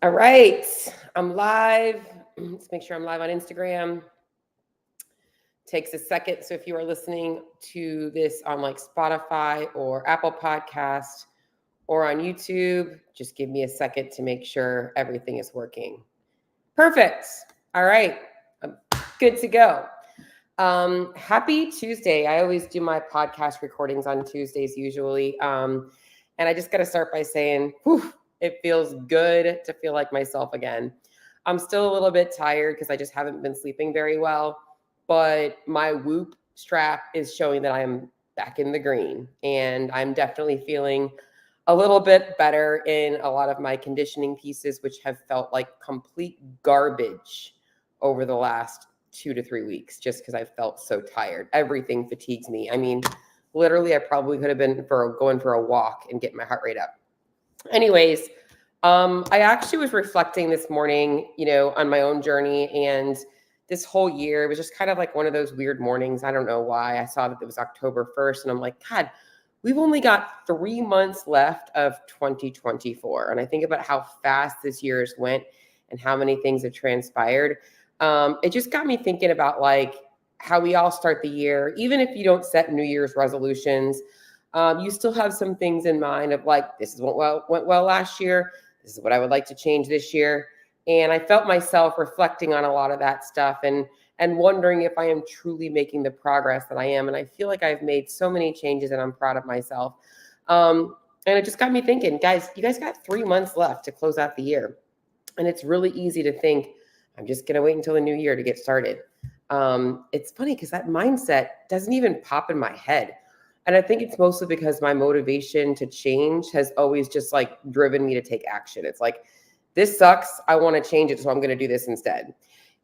All right, I'm live. Let's make sure I'm live on Instagram. Takes a second. So if you are listening to this on like Spotify or Apple Podcast or on YouTube, just give me a second to make sure everything is working. Perfect. All right, I'm good to go. Happy Tuesday. I always do my podcast recordings on Tuesdays usually. And I just got to start by saying, whew, it feels good to feel like myself again. I'm still a little bit tired because I just haven't been sleeping very well, but my Whoop strap is showing that I'm back in the green, and I'm definitely feeling a little bit better in a lot of my conditioning pieces, which have felt like complete garbage over the last 2 to 3 weeks, just because I felt so tired. Everything fatigues me. I mean, literally, I probably could have been going for a walk and get my heart rate up. Anyways, I actually was reflecting this morning, on my own journey, and this whole year, it was just kind of like one of those weird mornings. I don't know why. I saw that it was October 1st, and I'm like, God, we've only got 3 months left of 2024. And I think about how fast this year has went and how many things have transpired. It just got me thinking about like how we all start the year. Even if you don't set New Year's resolutions, you still have some things in mind of like, this is what went well last year. This is what I would like to change this year. And I felt myself reflecting on a lot of that stuff and wondering if I am truly making the progress that I am. And I feel like I've made so many changes and I'm proud of myself. And it just got me thinking, guys, you guys got 3 months left to close out the year. And it's really easy to think, I'm just going to wait until the new year to get started. It's funny because that mindset doesn't even pop in my head. And I think it's mostly because my motivation to change has always just like driven me to take action. It's like, this sucks. I want to change it. So I'm going to do this instead,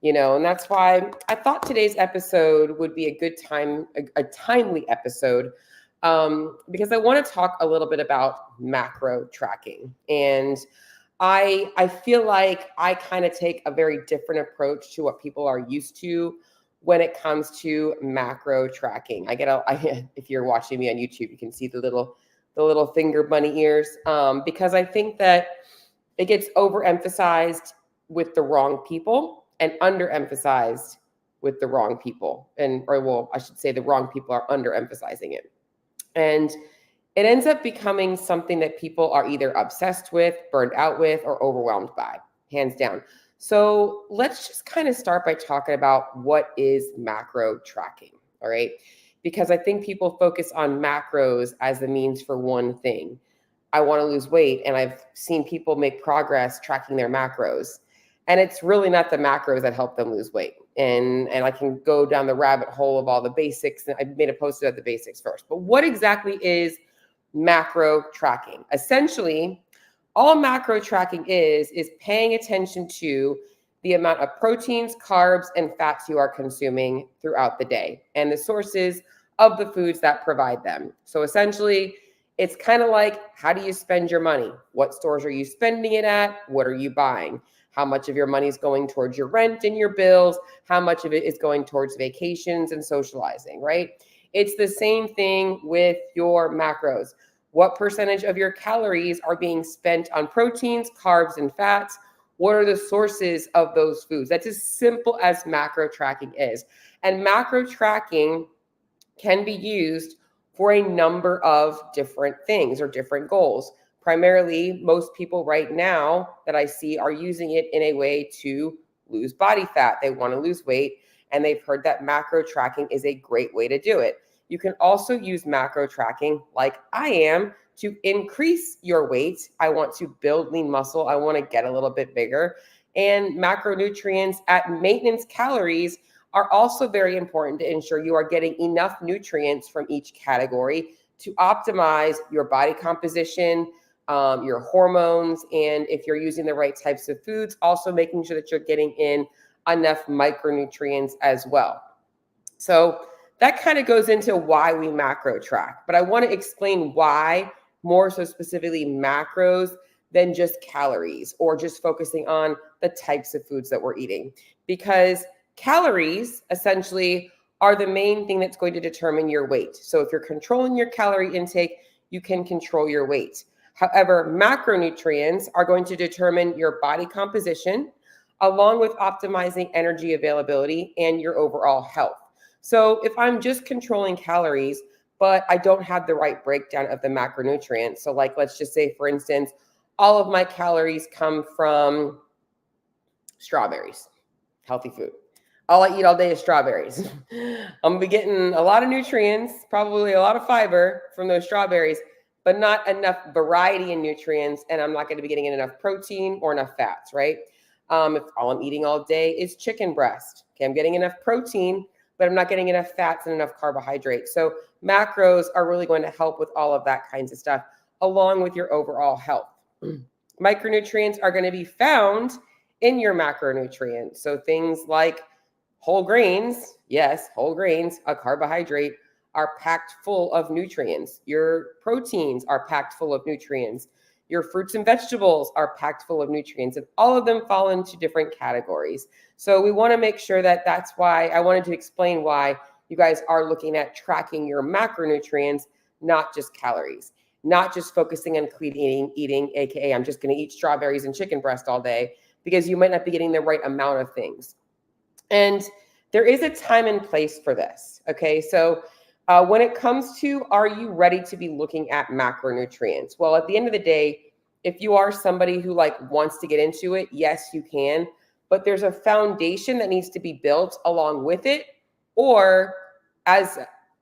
and that's why I thought today's episode would be a good time, a timely episode, because I want to talk a little bit about macro tracking. And I feel like I kind of take a very different approach to what people are used to when it comes to macro tracking. If you're watching me on YouTube, you can see the little finger bunny ears, because I think that it gets overemphasized with the wrong people and underemphasized with the wrong people. I should say the wrong people are underemphasizing it. And it ends up becoming something that people are either obsessed with, burned out with, or overwhelmed by, hands down. So let's just kind of start by talking about what is macro tracking, all right? Because I think people focus on macros as the means for one thing. I want to lose weight, and I've seen people make progress tracking their macros. And it's really not the macros that help them lose weight. And I can go down the rabbit hole of all the basics. I made a post about the basics first. But what exactly is macro tracking? Essentially, all macro tracking is paying attention to the amount of proteins, carbs, and fats you are consuming throughout the day and the sources of the foods that provide them. So essentially, it's kind of like, how do you spend your money? What stores are you spending it at? What are you buying? How much of your money is going towards your rent and your bills? How much of it is going towards vacations and socializing, right? It's the same thing with your macros. What percentage of your calories are being spent on proteins, carbs, and fats? What are the sources of those foods? That's as simple as macro tracking is. And macro tracking can be used for a number of different things or different goals. Primarily, most people right now that I see are using it in a way to lose body fat. They want to lose weight, and they've heard that macro tracking is a great way to do it. You can also use macro tracking, like I am, to increase your weight. I want to build lean muscle. I want to get a little bit bigger. And macronutrients at maintenance calories are also very important to ensure you are getting enough nutrients from each category to optimize your body composition, your hormones, and if you're using the right types of foods, also making sure that you're getting in enough micronutrients as well. So that kind of goes into why we macro track, but I want to explain why more so specifically macros than just calories or just focusing on the types of foods that we're eating, because calories essentially are the main thing that's going to determine your weight. So if you're controlling your calorie intake, you can control your weight. However, macronutrients are going to determine your body composition, along with optimizing energy availability and your overall health. So if I'm just controlling calories, but I don't have the right breakdown of the macronutrients, so like let's just say, for instance, all of my calories come from strawberries, healthy food. All I eat all day is strawberries. I'm gonna be getting a lot of nutrients, probably a lot of fiber from those strawberries, but not enough variety in nutrients, and I'm not gonna be getting enough protein or enough fats, right? If all I'm eating all day is chicken breast, okay, I'm getting enough protein, but I'm not getting enough fats and enough carbohydrates. So macros are really going to help with all of that kinds of stuff, along with your overall health. Micronutrients are going to be found in your macronutrients. So things like whole grains, yes, whole grains, a carbohydrate, are packed full of nutrients. Your proteins are packed full of nutrients. Your fruits and vegetables are packed full of nutrients, and all of them fall into different categories. So we want to make sure that that's why I wanted to explain why you guys are looking at tracking your macronutrients, not just calories, not just focusing on clean eating, AKA I'm just going to eat strawberries and chicken breast all day, because you might not be getting the right amount of things. And there is a time and place for this. Okay. So when it comes to, are you ready to be looking at macronutrients? Well, at the end of the day, if you are somebody who wants to get into it, yes, you can, but there's a foundation that needs to be built along with it, or as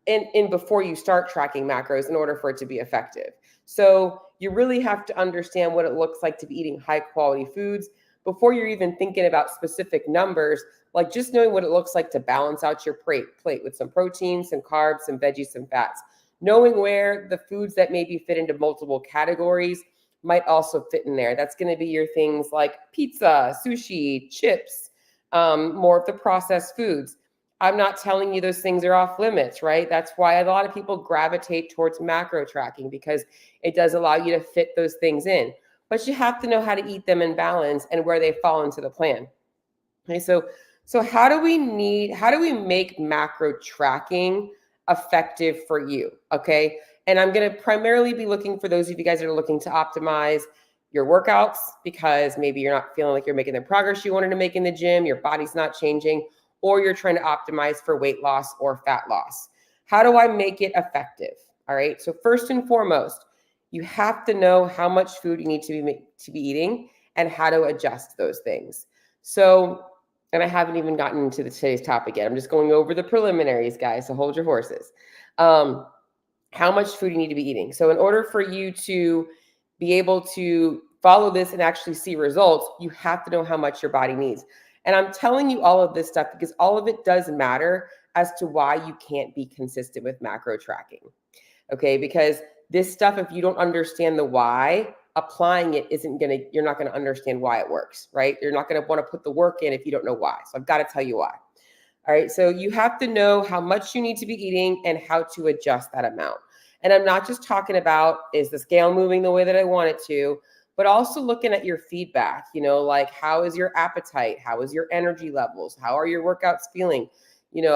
in before you start tracking macros in order for it to be effective. So you really have to understand what it looks like to be eating high quality foods before you're even thinking about specific numbers, like just knowing what it looks like to balance out your plate with some protein, some carbs, some veggies, some fats. Knowing where the foods that maybe fit into multiple categories might also fit in there. That's going to be your things like pizza, sushi, chips, more of the processed foods. I'm not telling you those things are off limits, right? That's why a lot of people gravitate towards macro tracking, because it does allow you to fit those things in. But you have to know how to eat them in balance and where they fall into the plan. Okay, so how do we make macro tracking effective for you? Okay, and I'm going to primarily be looking for those of you guys that are looking to optimize your workouts, because maybe you're not feeling like you're making the progress you wanted to make in the gym, your body's not changing, or you're trying to optimize for weight loss or fat loss. How do I make it effective? All right, so first and foremost, you have to know how much food you need to be eating and how to adjust those things. So, and I haven't even gotten into today's topic yet. I'm just going over the preliminaries, guys, so hold your horses. How much food you need to be eating. So in order for you to be able to follow this and actually see results, you have to know how much your body needs. And I'm telling you all of this stuff because all of it does matter as to why you can't be consistent with macro tracking. Okay, because this stuff, if you don't understand the why, applying it you're not going to understand why it works, right? You're not going to want to put the work in if you don't know why. So I've got to tell you why. All right, so you have to know how much you need to be eating and how to adjust that amount. And I'm not just talking about, is the scale moving the way that I want it to, but also looking at your feedback, like how is your appetite? How is your energy levels? How are your workouts feeling?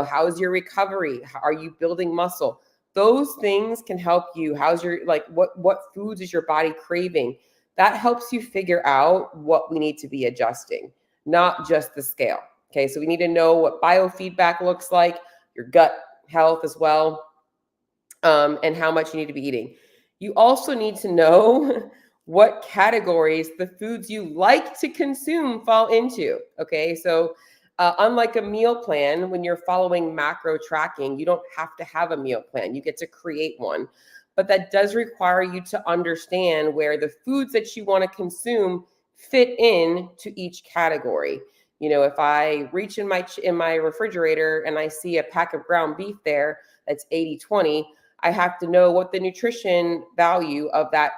How is your recovery? How are you building muscle? Those things can help you. How's your, what foods is your body craving? That helps you figure out what we need to be adjusting, not just the scale. Okay, so we need to know what biofeedback looks like, your gut health as well, and how much you need to be eating. You also need to know what categories the foods you like to consume fall into. Okay, so unlike a meal plan, when you're following macro tracking, you don't have to have a meal plan. You get to create one. But that does require you to understand where the foods that you want to consume fit in to each category. If I reach in my refrigerator and I see a pack of ground beef there that's 80-20, I have to know what the nutrition value of that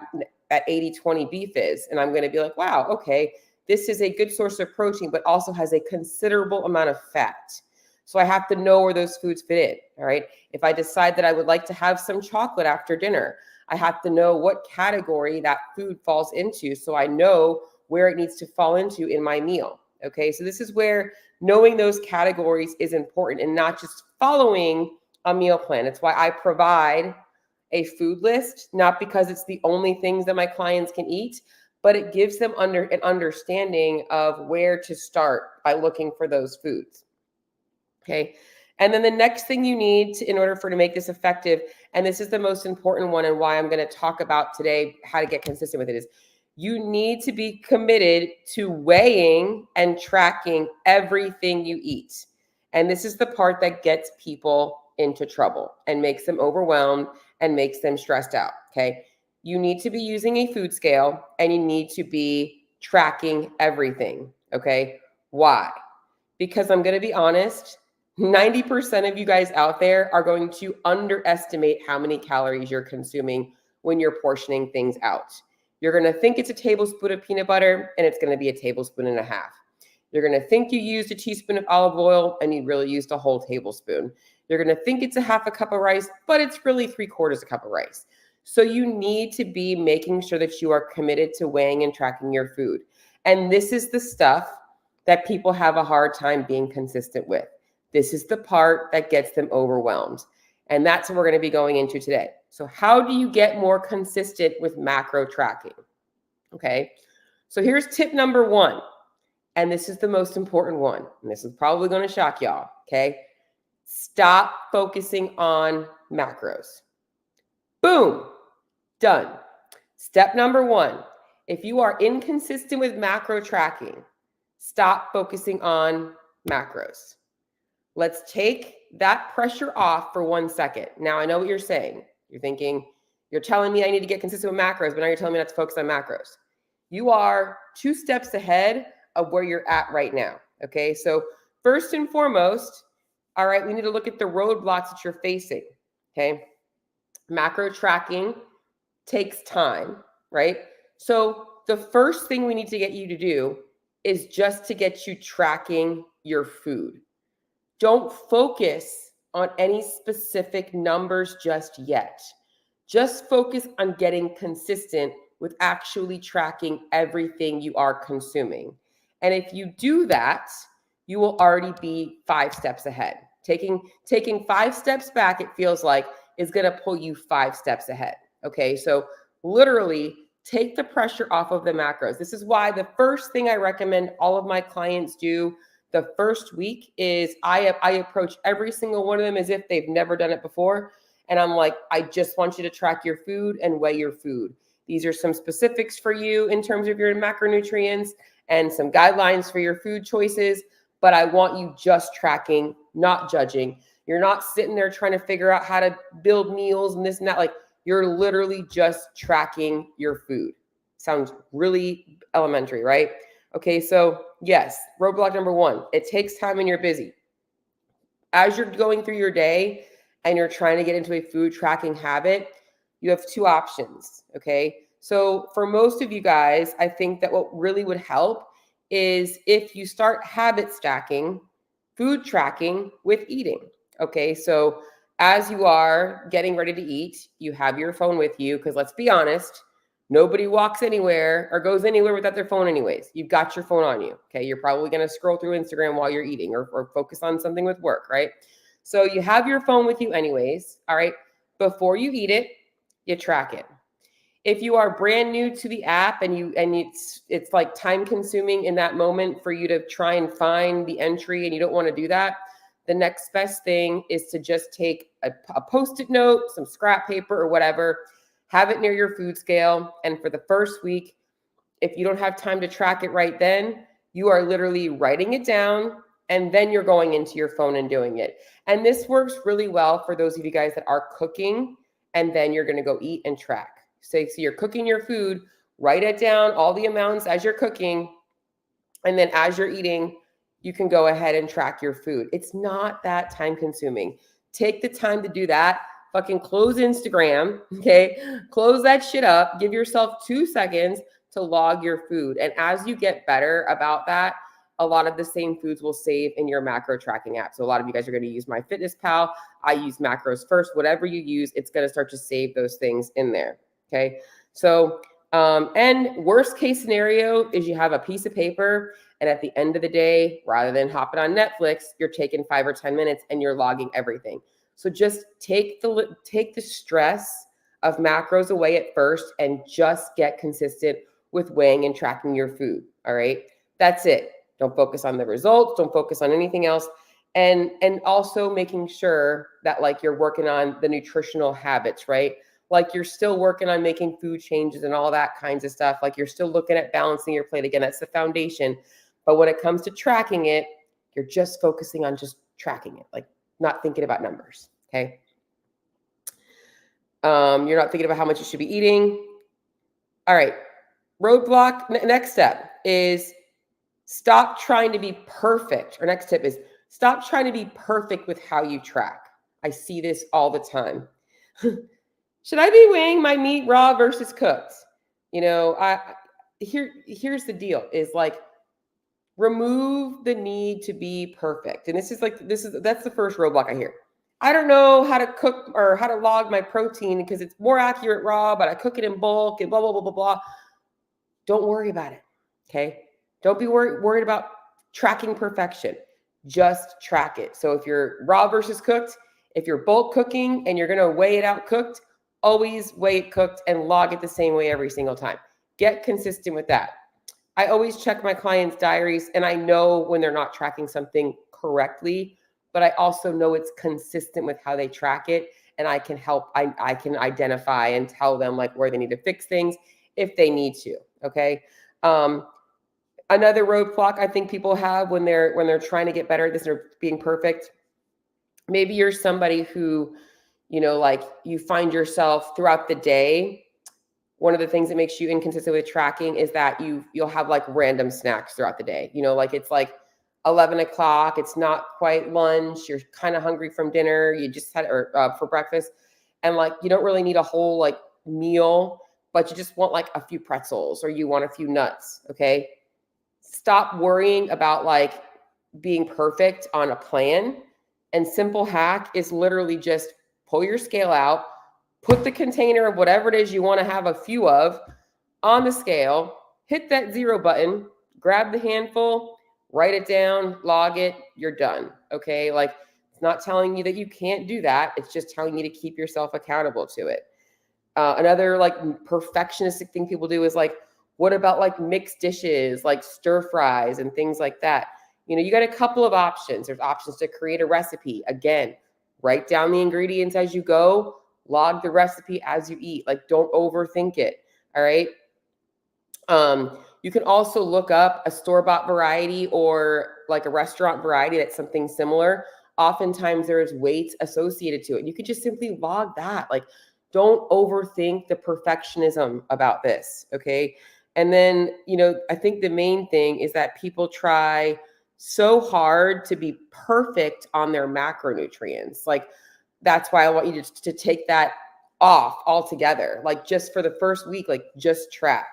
80-20 beef is. And I'm going to be like, wow, okay, this is a good source of protein, but also has a considerable amount of fat. So I have to know where those foods fit in. All right. If I decide that I would like to have some chocolate after dinner, I have to know what category that food falls into, so I know where it needs to fall into in my meal. Okay. So this is where knowing those categories is important, and not just following a meal plan. It's why I provide a food list, not because it's the only things that my clients can eat, but it gives them an understanding of where to start by looking for those foods. Okay. And then the next thing you need in order to make this effective, and this is the most important one and why I'm going to talk about today, how to get consistent with it, is you need to be committed to weighing and tracking everything you eat. And this is the part that gets people into trouble and makes them overwhelmed and makes them stressed out. Okay. You need to be using a food scale and you need to be tracking everything. Okay. Why? Because I'm going to be honest, 90% of you guys out there are going to underestimate how many calories you're consuming when you're portioning things out. You're going to think it's a tablespoon of peanut butter and it's going to be a tablespoon and a half. You're going to think you used a teaspoon of olive oil and you really used a whole tablespoon. You're going to think it's a half a cup of rice, but it's really 3/4 a cup of rice. So you need to be making sure that you are committed to weighing and tracking your food. And this is the stuff that people have a hard time being consistent with. This is the part that gets them overwhelmed. And that's what we're going to be going into today. So how do you get more consistent with macro tracking? Okay. So here's tip number 1. And this is the most important one. And this is probably going to shock y'all. Okay. Stop focusing on macros. Boom. Done. Step number 1. If you are inconsistent with macro tracking, stop focusing on macros. Let's take that pressure off for 1 second. Now, I know what you're saying. You're thinking, you're telling me I need to get consistent with macros, but now you're telling me not to focus on macros. You are 2 steps ahead of where you're at right now. Okay. So first and foremost, all right, we need to look at the roadblocks that you're facing. Okay. Macro tracking takes time, right? So the first thing we need to get you to do is just to get you tracking your food. Don't focus on any specific numbers just yet. Just focus on getting consistent with actually tracking everything you are consuming. And if you do that, you will already be 5 steps ahead. Taking 5 steps back, it feels like, is going to pull you 5 steps ahead. Okay, so literally take the pressure off of the macros. This is why the first thing I recommend all of my clients do the first week is I approach every single one of them as if they've never done it before. And I'm like, I just want you to track your food and weigh your food. These are some specifics for you in terms of your macronutrients and some guidelines for your food choices. But I want you just tracking, not judging. You're not sitting there trying to figure out how to build meals and this and that. Like, you're literally just tracking your food. Sounds really elementary, right? Okay, so yes, roadblock number 1, it takes time and you're busy. As you're going through your day and you're trying to get into a food tracking habit, you have 2 options, okay? So for most of you guys, I think that what really would help is if you start habit stacking food tracking with eating, okay? So as you are getting ready to eat, you have your phone with you because let's be honest, nobody walks anywhere or goes anywhere without their phone anyways. You've got your phone on you, okay? You're probably going to scroll through Instagram while you're eating or focus on something with work, right? So you have your phone with you anyways, all right? Before you eat it, you track it. If you are brand new to the app and it's like time consuming in that moment for you to try and find the entry and you don't want to do that, the next best thing is to just take a Post-it note, some scrap paper or whatever, have it near your food scale. And for the first week, if you don't have time to track it right then, you are literally writing it down and then you're going into your phone and doing it. And this works really well for those of you guys that are cooking and then you're going to go eat and track. So you're cooking your food, write it down, all the amounts as you're cooking. And then as you're eating, you can go ahead and track your food. It's not that time consuming. Take the time to do that. Fucking close Instagram, okay? Close that shit up. Give yourself 2 seconds to log your food. And as you get better about that, a lot of the same foods will save in your macro tracking app. So a lot of you guys are going to use MyFitnessPal. I use Macros First. Whatever you use, it's going to start to save those things in there, okay? So, and worst case scenario is you have a piece of paper and at the end of the day, rather than hopping on Netflix, you're taking 5 or 10 minutes and you're logging everything. So just take the stress of macros away at first and just get consistent with weighing and tracking your food. All right. That's it. Don't focus on the results. Don't focus on anything else. And also making sure that like you're working on the nutritional habits, right? Like you're still working on making food changes and all that kinds of stuff. Like you're still looking at balancing your plate. Again, that's the foundation. But when it comes to tracking it, you're just focusing on just tracking it, like not thinking about numbers. Okay. You're not thinking about how much you should be eating. All right. Roadblock. Next step is stop trying to be perfect. Our next tip is stop trying to be perfect with how you track. I see this all the time. Should I be weighing my meat raw versus cooked? Here's the deal is like, remove the need to be perfect. And that's the first roadblock I hear. I don't know how to cook or how to log my protein because it's more accurate raw, but I cook it in bulk and blah, blah, blah, blah, blah. Don't worry about it. Okay. Don't be worried about tracking perfection. Just track it. So if you're raw versus cooked, if you're bulk cooking and you're going to weigh it out cooked, always weigh it cooked and log it the same way every single time. Get consistent with that. I always check my clients' diaries and I know when they're not tracking something correctly, but I also know it's consistent with how they track it. And I can help, I can identify and tell them like where they need to fix things if they need to. Okay. Another roadblock I think people have when they're trying to get better at this or being perfect. Maybe you're somebody who, like you find yourself throughout the day. One of the things that makes you inconsistent with tracking is that you'll have like random snacks throughout the day. Like it's like 11 o'clock. It's not quite lunch. You're kind of hungry from dinner. You just had for breakfast, and like you don't really need a whole like meal, but you just want like a few pretzels or you want a few nuts. Okay, stop worrying about like being perfect on a plan. And simple hack is literally just pull your scale out. Put the container of whatever it is you want to have a few of on the scale, hit that 0 button, grab the handful, write it down, log it, you're done. Okay. Like it's not telling you that you can't do that. It's just telling you to keep yourself accountable to it. Another like perfectionistic thing people do is like, what about like mixed dishes, like stir fries and things like that? You got a couple of options. There's options to create a recipe. Again, write down the ingredients as you go. Log the recipe as you eat. Like, don't overthink it. All right. You can also look up a store-bought variety or like a restaurant variety that's something similar. Oftentimes there's weights associated to it. You could just simply log that. Like, don't overthink the perfectionism about this. Okay. And then, I think the main thing is that people try so hard to be perfect on their macronutrients. Like, that's why I want you to take that off altogether. Like just for the first week, like just track.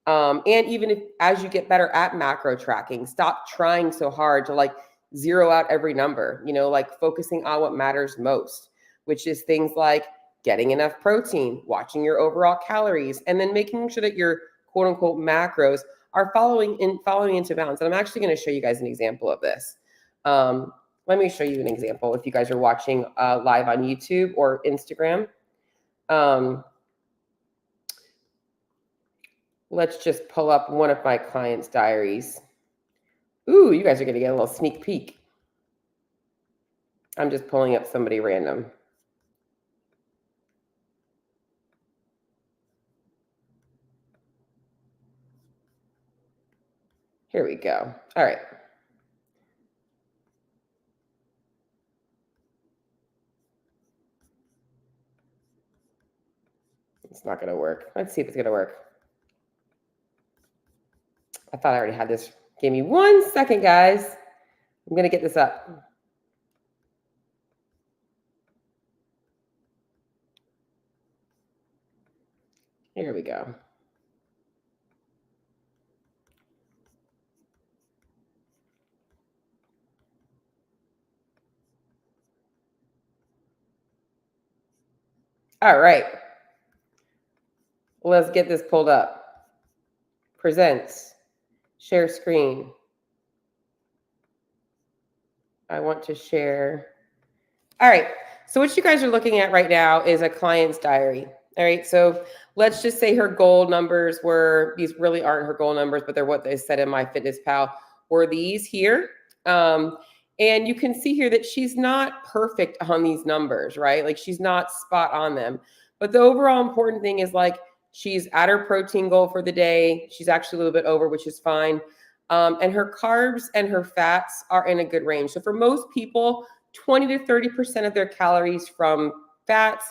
And even if as you get better at macro tracking, stop trying so hard to like zero out every number, like focusing on what matters most, which is things like getting enough protein, watching your overall calories, and then making sure that your quote unquote macros are following into balance. And I'm actually going to show you guys an example of this. Let me show you an example if you guys are watching live on YouTube or Instagram. Let's just pull up one of my clients' diaries. Ooh, you guys are going to get a little sneak peek. I'm just pulling up somebody random. Here we go. All right. It's not going to work. Let's see if it's going to work. I thought I already had this. Give me 1 second, guys. I'm going to get this up. Here we go. All right. Let's get this pulled up. Presents. Share screen. I want to share. All right. So what you guys are looking at right now is a client's diary. All right. So let's just say her goal numbers were, these really aren't her goal numbers, but they're what they said in MyFitnessPal, were these here. And you can see here that she's not perfect on these numbers, right? Like she's not spot on them. But the overall important thing is like she's at her protein goal for the day. She's actually a little bit over, which is fine. And her carbs and her fats are in a good range. So for most people, 20 to 30% of their calories from fats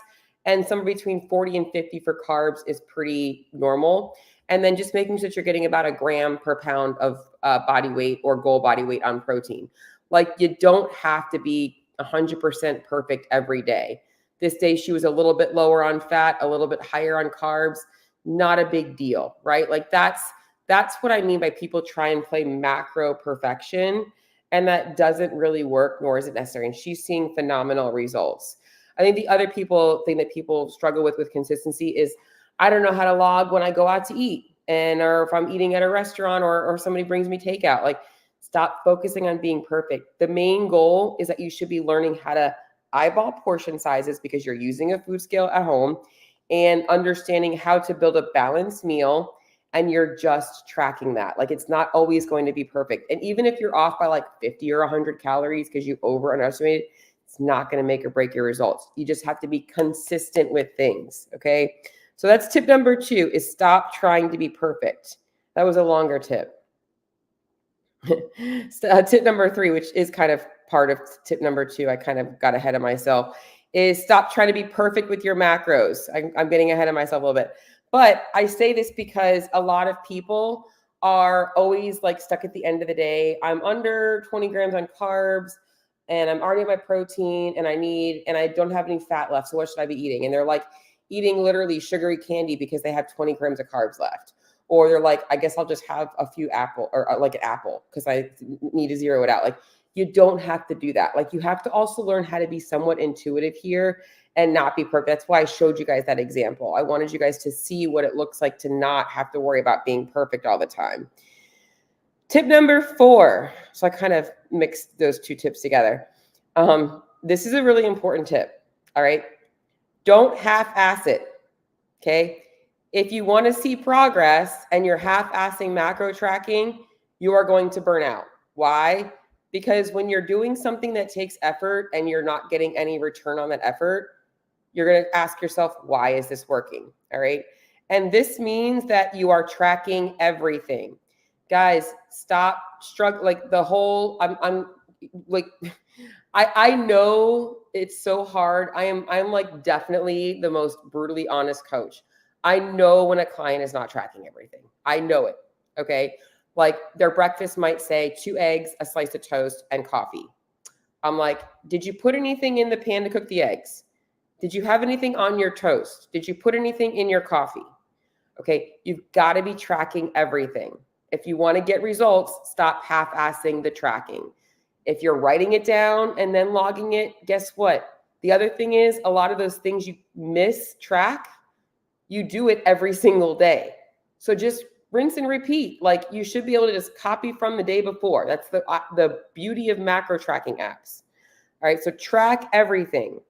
and somewhere between 40 and 50 for carbs is pretty normal. And then just making sure that you're getting about a gram per pound of body weight or goal body weight on protein. Like you don't have to be 100% perfect every day. This day she was a little bit lower on fat, a little bit higher on carbs. Not a big deal, right? Like that's what I mean by people try and play macro perfection. And that doesn't really work, nor is it necessary. And she's seeing phenomenal results. I think the other thing that people struggle with consistency is I don't know how to log when I go out to eat, or if I'm eating at a restaurant or somebody brings me takeout. Like stop focusing on being perfect. The main goal is that you should be learning how to eyeball portion sizes because you're using a food scale at home and understanding how to build a balanced meal. And you're just tracking that. Like it's not always going to be perfect. And even if you're off by like 50 or 100 calories because you over and underestimated, it's not going to make or break your results. You just have to be consistent with things. Okay. So that's tip number 2 is stop trying to be perfect. That was a longer tip. Tip number 3, which is kind of part of tip number 2, I kind of got ahead of myself, is stop trying to be perfect with your macros. I'm getting ahead of myself a little bit. But I say this because a lot of people are always like stuck at the end of the day. I'm under 20 grams on carbs and I'm already at my protein and I don't have any fat left. So what should I be eating? And they're like eating literally sugary candy because they have 20 grams of carbs left. Or they're like, I guess I'll just have a few apple or like an apple because I need to zero it out. Like you don't have to do that. Like you have to also learn how to be somewhat intuitive here and not be perfect. That's why I showed you guys that example. I wanted you guys to see what it looks like to not have to worry about being perfect all the time. Tip number 4. So I kind of mixed those 2 tips together. This is a really important tip. All right. Don't half-ass it. Okay. If you want to see progress and you're half-assing macro tracking, you are going to burn out. Why? Because when you're doing something that takes effort and you're not getting any return on that effort, you're going to ask yourself, why is this working? All right. And this means that you are tracking everything. Guys, stop struggling. Like the whole, I'm like, I know it's so hard. I'm like definitely the most brutally honest coach. I know when a client is not tracking everything. I know it. Okay. Like their breakfast might say 2 eggs, a slice of toast, and coffee. I'm like, did you put anything in the pan to cook the eggs? Did you have anything on your toast? Did you put anything in your coffee? Okay, you've got to be tracking everything. If you want to get results, stop half-assing the tracking. If you're writing it down and then logging it, guess what? The other thing is a lot of those things you track, you do it every single day. So just rinse and repeat. Like you should be able to just copy from the day before. That's the beauty of macro tracking apps. All right, so track everything.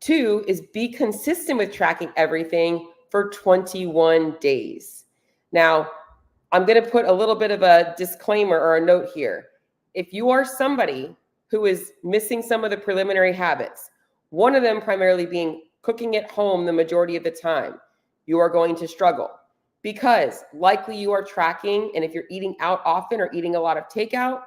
2 is be consistent with tracking everything for 21 days. Now, I'm going to put a little bit of a disclaimer or a note here. If you are somebody who is missing some of the preliminary habits, one of them primarily being cooking at home the majority of the time, you are going to struggle because likely you are tracking. And if you're eating out often or eating a lot of takeout,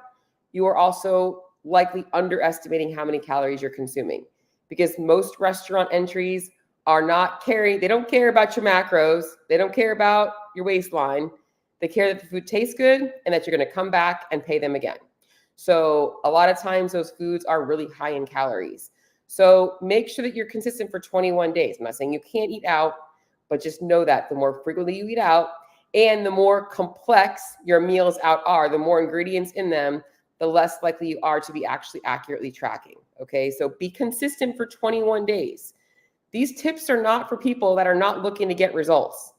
you are also likely underestimating how many calories you're consuming. Because most restaurant entries are not they don't care about your macros. They don't care about your waistline. They care that the food tastes good and that you're going to come back and pay them again. So a lot of times those foods are really high in calories. So make sure that you're consistent for 21 days. I'm not saying you can't eat out, but just know that the more frequently you eat out and the more complex your meals out are, the more ingredients in them, the less likely you are to be actually accurately tracking. Okay, so be consistent for 21 days. These tips are not for people that are not looking to get results.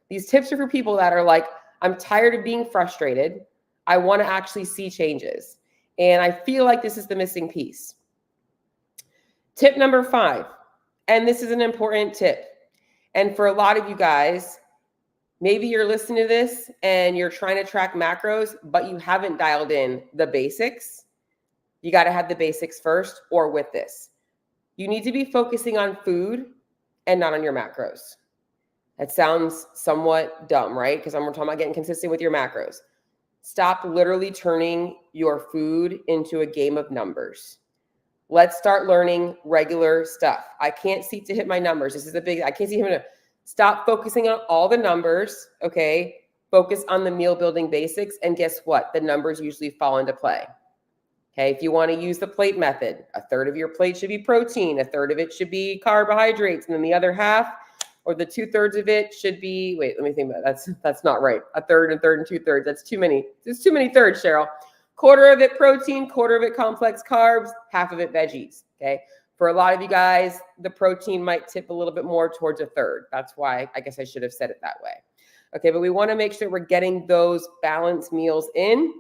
These tips are for people that are like, I'm tired of being frustrated. I want to actually see changes. And I feel like this is the missing piece. Tip number 5 And this is an important tip. And for a lot of you guys, maybe you're listening to this and you're trying to track macros, but you haven't dialed in the basics. You got to have the basics first, or with this. You need to be focusing on food and not on your macros. That sounds somewhat dumb, right? Because we're talking about getting consistent with your macros. Stop literally turning your food into a game of numbers. Let's start learning regular stuff. I can't seek to hit my numbers. This is I can't see him. Stop focusing on all the numbers, okay? Focus on the meal building basics, and guess what? The numbers usually fall into play. Okay, if you want to use the plate method, a third of your plate should be protein, a third of it should be carbohydrates, and then the other half, or the 2/3 of it should be, wait, let me think about it. That's not right. A third and 2/3. That's too many. There's too many thirds, Cheryl. Quarter of it protein, quarter of it complex carbs, half of it veggies. Okay. For a lot of you guys, the protein might tip a little bit more towards a third. That's why I guess I should have said it that way. Okay, but we want to make sure we're getting those balanced meals in.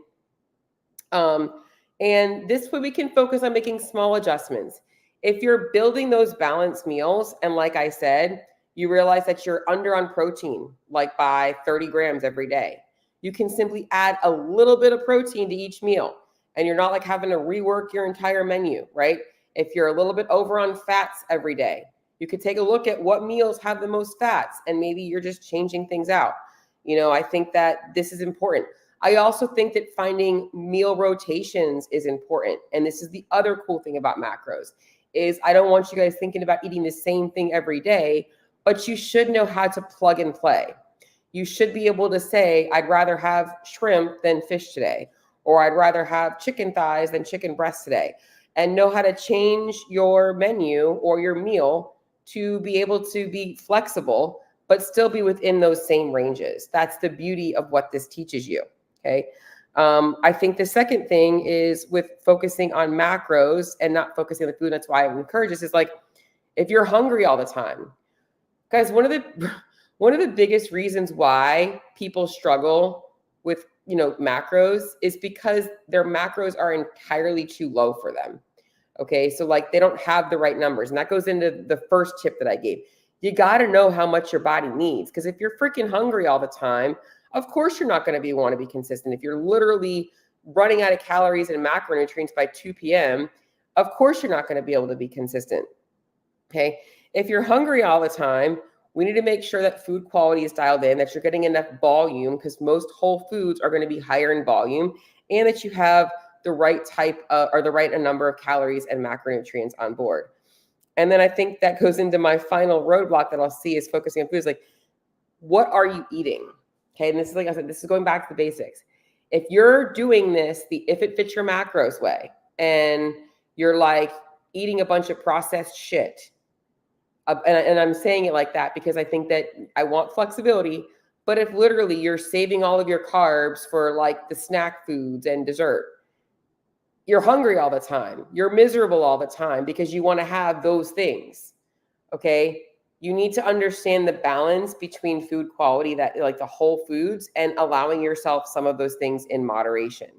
And this way we can focus on making small adjustments. If you're building those balanced meals, and like I said, you realize that you're under on protein, like by 30 grams every day, you can simply add a little bit of protein to each meal. And you're not like having to rework your entire menu, right? If you're a little bit over on fats every day, you could take a look at what meals have the most fats, and maybe you're just changing things out. I think that this is important. I also think that finding meal rotations is important. And this is the other cool thing about macros is I don't want you guys thinking about eating the same thing every day, but you should know how to plug and play. You should be able to say, I'd rather have shrimp than fish today, or I'd rather have chicken thighs than chicken breasts today, and know how to change your menu or your meal to be able to be flexible, but still be within those same ranges. That's the beauty of what this teaches you. Okay. I think the second thing is with focusing on macros and not focusing on the food. That's why I encourage this is like, if you're hungry all the time, guys, one of the biggest reasons why people struggle with, macros is because their macros are entirely too low for them. Okay. So like they don't have the right numbers. And that goes into the first tip that I gave. You got to know how much your body needs. Because if you're freaking hungry all the time, of course, you're not going to want to be consistent. If you're literally running out of calories and macronutrients by 2 p.m., of course, you're not going to be able to be consistent. Okay. If you're hungry all the time, we need to make sure that food quality is dialed in, that you're getting enough volume, because most whole foods are going to be higher in volume, and that you have the right type or the right number of calories and macronutrients on board. And then I think that goes into my final roadblock that I'll see is focusing on foods. Like, what are you eating? Okay. And this is, like I said, this is going back to the basics. If you're doing this, if it fits your macros way, and you're like eating a bunch of processed shit, and I'm saying it like that because I think that I want flexibility, but if literally you're saving all of your carbs for like the snack foods and dessert, you're hungry all the time. You're miserable all the time because you want to have those things. Okay. You need to understand the balance between food quality, that like the whole foods, and allowing yourself some of those things in moderation.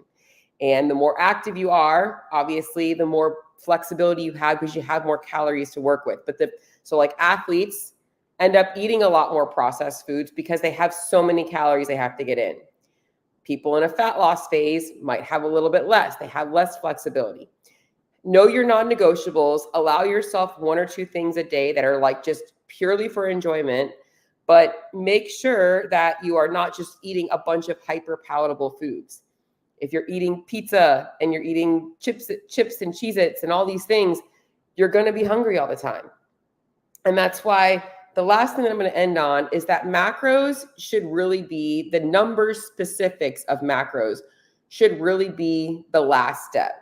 And the more active you are, obviously, the more flexibility you have because you have more calories to work with. So like athletes end up eating a lot more processed foods because they have so many calories they have to get in. People in a fat loss phase might have a little bit less. They have less flexibility. Know your non-negotiables. Allow yourself 1 or 2 things a day that are like just purely for enjoyment, but make sure that you are not just eating a bunch of hyper palatable foods. If you're eating pizza and you're eating chips and Cheez-Its and all these things, you're going to be hungry all the time. And that's why the last thing that I'm going to end on is that macros should really be, the numbers specifics of macros should really be the last step.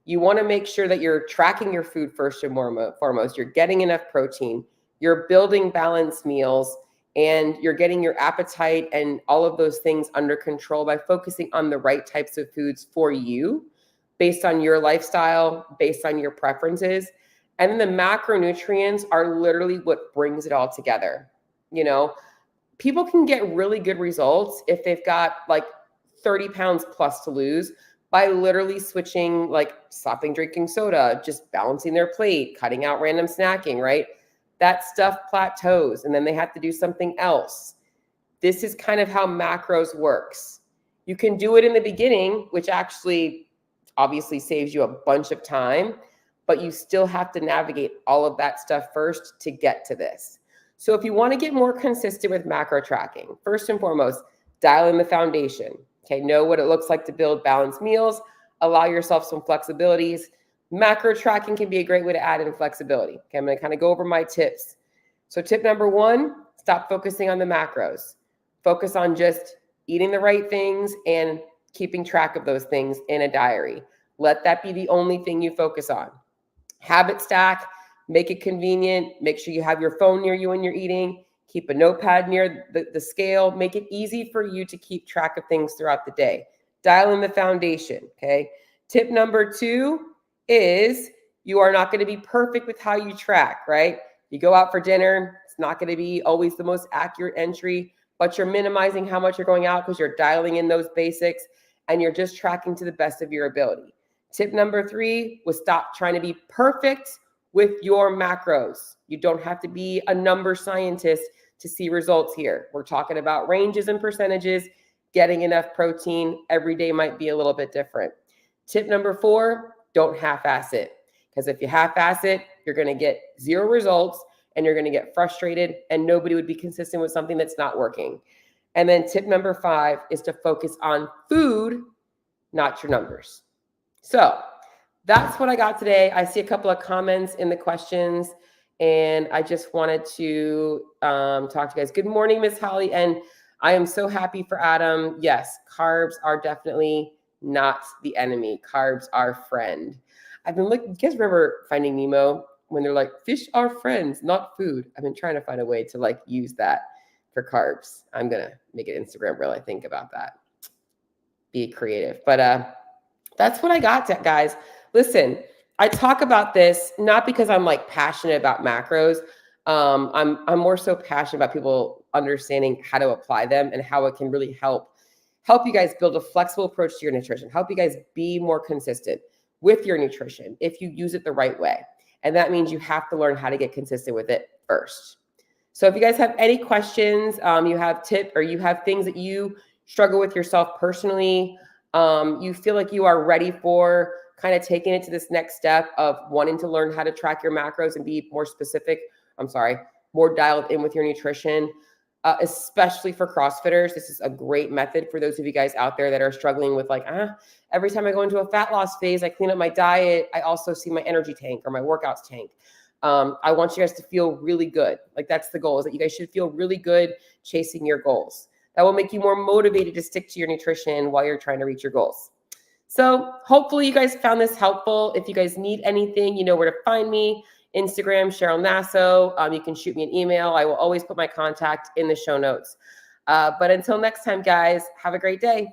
You want to make sure that you're tracking your food first and foremost. You're getting enough protein. You're building balanced meals, and you're getting your appetite and all of those things under control by focusing on the right types of foods for you based on your lifestyle, based on your preferences. And then the macronutrients are literally what brings it all together. People can get really good results if they've got like 30 pounds plus to lose, by literally switching, like stopping drinking soda, just balancing their plate, cutting out random snacking, right? That stuff plateaus and then they have to do something else. This is kind of how macros works. You can do it in the beginning, which actually obviously saves you a bunch of time, but you still have to navigate all of that stuff first to get to this. So if you want to get more consistent with macro tracking, first and foremost, dial in the foundation. Okay, know what it looks like to build balanced meals, allow yourself some flexibilities. Macro tracking can be a great way to add in flexibility. Okay, I'm going to kind of go over my tips. So tip number 1, stop focusing on the macros. Focus on just eating the right things and keeping track of those things in a diary. Let that be the only thing you focus on. Habit stack, make it convenient. Make sure you have your phone near you when you're eating. Keep a notepad near the scale. Make it easy for you to keep track of things throughout the day. Dial in the foundation, okay? Tip number 2 is you are not going to be perfect with how you track, right? You go out for dinner, it's not going to be always the most accurate entry, but you're minimizing how much you're going out because you're dialing in those basics and you're just tracking to the best of your ability. Tip number 3 was stop trying to be perfect with your macros. You don't have to be a number scientist to see results here. We're talking about ranges and percentages, getting enough protein. Every day might be a little bit different. Tip number 4, don't half-ass it. Because if you half-ass it, you're going to get 0 results and you're going to get frustrated and nobody would be consistent with something that's not working. And then tip number 5 is to focus on food, not your numbers. So that's what I got today. I see a couple of comments in the questions and I just wanted to talk to you guys. Good morning, Miss Holly. And I am so happy for Adam. Yes, carbs are definitely not the enemy. Carbs are friend. I've been looking, you guys remember Finding Nemo when they're like, fish are friends, not food. I've been trying to find a way to like use that for carbs. I'm going to make an Instagram reel, I think, about that. Be creative. But that's what I got, guys. Listen, I talk about this not because I'm like passionate about macros. I'm more so passionate about people understanding how to apply them and how it can really help you guys build a flexible approach to your nutrition, help you guys be more consistent with your nutrition if you use it the right way. And that means you have to learn how to get consistent with it first. So if you guys have any questions, you have you have things that you struggle with yourself personally, you feel like you are ready for kind of taking it to this next step of wanting to learn how to track your macros and be more specific, more dialed in with your nutrition, especially for CrossFitters. This is a great method for those of you guys out there that are struggling with like, every time I go into a fat loss phase, I clean up my diet. I also see my energy tank or my workouts tank. I want you guys to feel really good. Like that's the goal, is that you guys should feel really good chasing your goals. That will make you more motivated to stick to your nutrition while you're trying to reach your goals. So hopefully you guys found this helpful. If you guys need anything, you know where to find me. Instagram, Cheryl Nasso. You can shoot me an email. I will always put my contact in the show notes. But until next time, guys, have a great day.